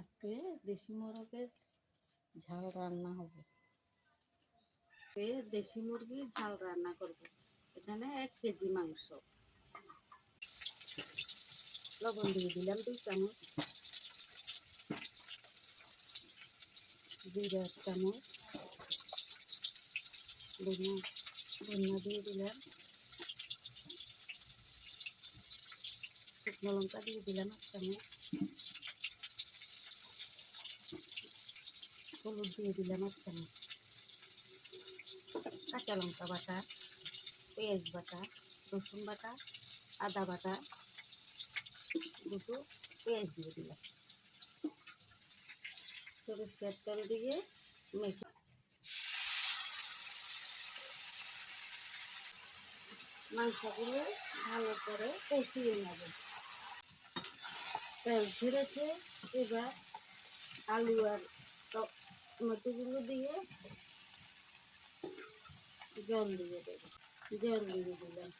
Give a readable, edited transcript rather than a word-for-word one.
আজকে দেশি মোরগের ঝাল রান্না হবে। দেশি মুরগির ঝাল রান্না করব। এখানে 1 কেজি মাংস। লবণ দিয়ে দিলাম 2 চামচ, জিরা 1 চামচ, ধনিয়া দিয়ে দিলাম, শুকনো লঙ্কা দিয়ে দিলাম 1 চামচ, হলুদ দিয়ে দিলাম 1 চামচ, কাঁচা লঙ্কা বাটা, পেঁয়াজ বাটা, রসুন বাটা, আদা বাটা, দুটো পেঁয়াজ দিয়ে দিলাম, সরিষার তেল দিয়ে মেখে মাংসগুলো ভালো করে কষিয়ে নেব। তেল ছেড়েছে, এবার আলু আর টমেটোগুলো দিয়ে জল দিয়ে দেবো। জল দিয়ে দিলাম।